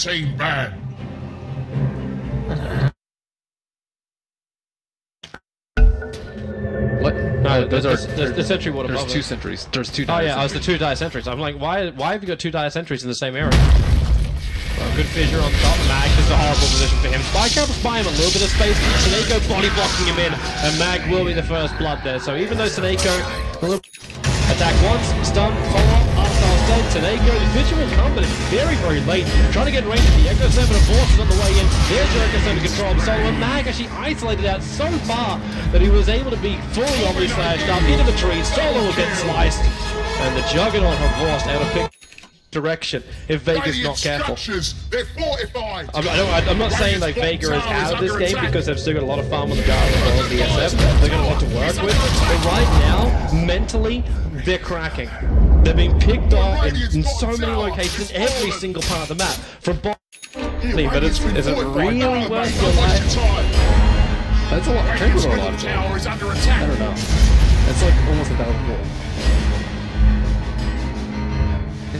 team ban. What? No, there's sentry water. There's two sentries. There's two. Oh yeah, sentries. it's the two dire sentries. I'm like, why have you got two dire sentries in the same area? Well, good fissure on top. Mag, this is a horrible position for him. Spike Trap will buy him a little bit of space. Seneko body blocking him in, and Mag will be the first blood there. So even though Seneko will attack once, stun, follow up, Arsenal's dead. Seneko, the fissure will come, but it's very, very late. Trying to get range of the Echo 7 and Force is on the way in. There's your Echo 7 control of Solo, and Mag actually isolated out so far that he was able to be fully obviously slashed up into the tree. Solo will get sliced, and the Juggernaut of Force out of pick direction if Vega's not careful. They're fortified. I'm not saying like Vega is out of this game because they've still got a lot of farm on the guard as well as the SF. They've got a lot to work with. But right now, mentally, they're cracking. They're being picked off in so many locations in every single part of the map. From bottom, but is it really worth your life? That's a lot. Triggers are a lot of damage. I don't know. It's like almost 1,000 gold.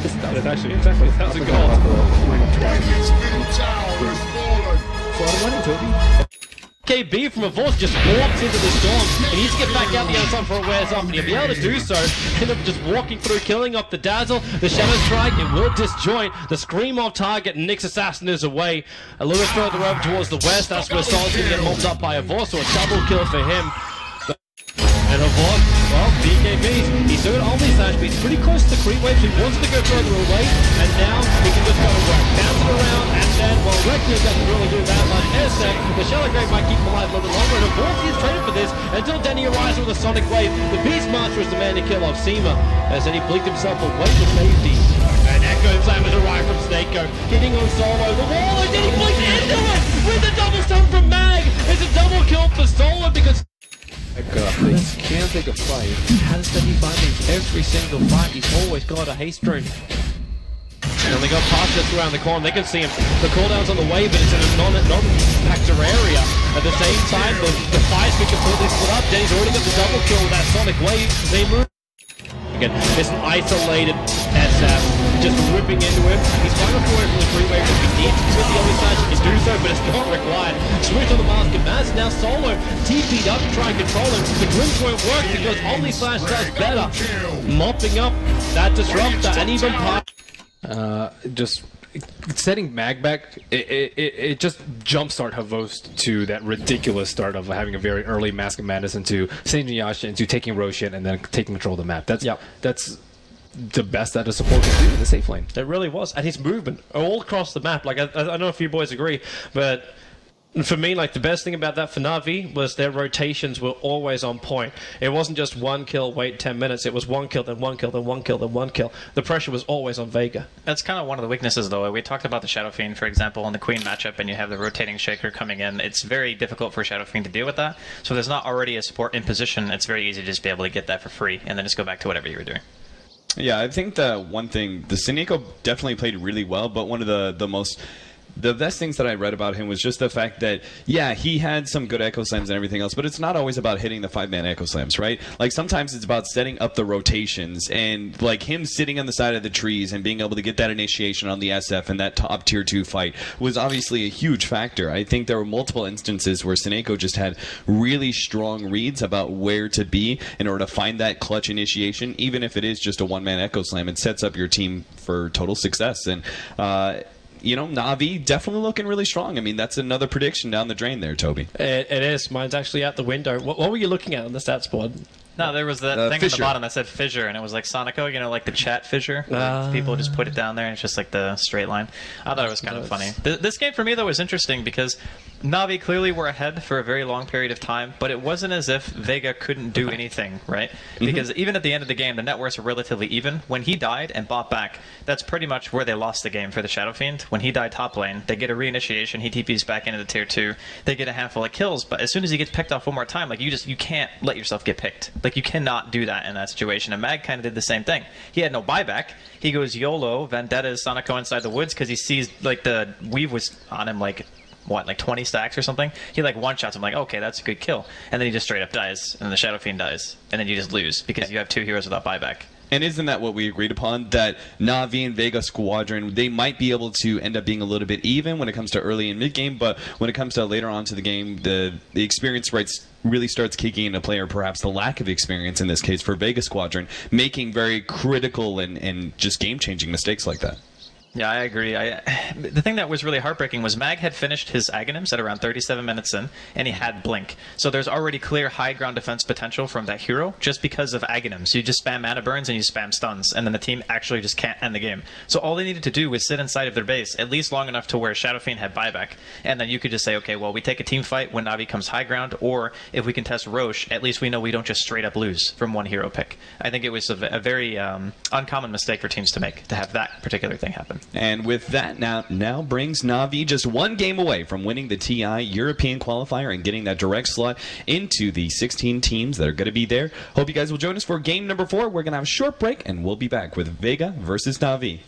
It's actually exactly 1,000 gold. KB from a Force just walks into the storm. He needs to get back out the other side before it wears off, and he'll be able to do so. End up just walking through, killing off the Dazzle, the Shadow Strike. It will disjoint. The Scream off target, and Nyx Assassin is away. A little bit further over towards the west. That's where Solid's going to get mobbed up by a Force, so a double kill for him. And Avon, well, BKB, he's doing Omni Slash, but he's pretty close to the creep wave. He wants to go further away, and now he can just go to work. Bounce it around, and then, well, Reckless doesn't really do that much. Airsec, the Shallow Grave might keep him alive a little bit longer, and Avon is traded for this until Denny arrives with a Sonic Wave. The Beastmaster is the man to kill off Seema, as then he blinked himself away to safety. And Echo Flame has arrived from Snakeo, hitting on Solo. The wall, and then he blinked into it with a double stun from Mag. It's a double kill for Solo because They can't take a fight. has steady fighting every single fight. He's always got a haste drone. And they got past just around the corner. They can see him. The cooldown's on the way, but it's in a non-factor area. At the same time, the fight's been completely split up. Denny's already got the double kill with that Sonic Wave. They move. Again, it's an isolated SF just ripping into him. He's trying to forward from the freeway. If he needs to with the other side, he can do so, but it's not required. Switch on the mask of Maz. Now Solo TP'd up to try and control him. The glimpse won't work because Omni Slash does better. Mopping up that disruptor and even Just setting Mag back, it just jumpstart Havost to that ridiculous start of having a very early Mask of Madness into sending Yasha into taking Roshan and then taking control of the map. That's the best that a support can do in the safe lane. It really was, and his movement all across the map. Like I know a few boys agree, but for me, like the best thing about that for Navi was their rotations were always on point. It wasn't just one kill, wait 10 minutes. It was one kill, then one kill, then one kill, then one kill. The pressure was always on Vega. That's kind of one of the weaknesses, though. We talked about the Shadow Fiend, for example, in the Queen matchup, and you have the rotating Shaker coming in. It's very difficult for Shadow Fiend to deal with that. So if there's not already a support in position, it's very easy to just be able to get that for free, and then just go back to whatever you were doing. Yeah, I think that one thing, the Seneko definitely played really well, but one of the best things that I read about him was just the fact that, yeah, he had some good Echo Slams and everything else, but it's not always about hitting the 5-man Echo Slams, right? Like, sometimes it's about setting up the rotations, and, like, him sitting on the side of the trees and being able to get that initiation on the SF and that top tier 2 fight was obviously a huge factor. I think there were multiple instances where Seneko just had really strong reads about where to be in order to find that clutch initiation, even if it is just a 1-man Echo Slam. It sets up your team for total success, and, you know, Navi definitely looking really strong. I mean, that's another prediction down the drain there, Toby. It is. Mine's actually out the window. What were you looking at on the stats board? No, there was that thing at the bottom that said fissure, and it was like Sonico, you know, like the chat fissure. People just put it down there, and it's just like the straight line. I thought it was kind of funny. This game for me, though, was interesting because Navi clearly were ahead for a very long period of time, but it wasn't as if Vega couldn't do anything, right? Because even at the end of the game, the networks were relatively even. When he died and bought back, that's pretty much where they lost the game for the Shadow Fiend. When he died top lane, they get a reinitiation, he TPs back into the tier 2, they get a handful of kills, but as soon as he gets picked off one more time, like, you can't let yourself get picked. Like, you cannot do that in that situation, and Mag kind of did the same thing. He had no buyback. He goes YOLO, Vendetta's Sonico inside the woods because he sees, like, the weave was on him, like, what, like 20 stacks or something? He, like, one-shots him, like, okay, that's a good kill. And then he just straight up dies, and the Shadow Fiend dies. And then you just lose because you have 2 heroes without buyback. And isn't that what we agreed upon? That Navi and Vega Squadron, they might be able to end up being a little bit even when it comes to early and mid game, but when it comes to later on to the game, the experience rates really starts kicking into play, or perhaps the lack of experience in this case for Vega Squadron, making very critical and just game-changing mistakes like that. Yeah, I agree. The thing that was really heartbreaking was Mag had finished his Aghanims at around 37 minutes in, and he had Blink. So there's already clear high ground defense potential from that hero just because of Aghanims. You just spam mana burns and you spam stuns, and then the team actually just can't end the game. So all they needed to do was sit inside of their base at least long enough to where Shadow Fiend had buyback, and then you could just say, okay, well, we take a team fight when Navi comes high ground, or if we can test Roche, at least we know we don't just straight up lose from one hero pick. I think it was a very uncommon mistake for teams to make, to have that particular thing happen. And with that, now brings Navi just one game away from winning the TI European qualifier and getting that direct slot into the 16 teams that are going to be there. Hope you guys will join us for game number 4. We're going to have a short break, and we'll be back with Vega versus Navi.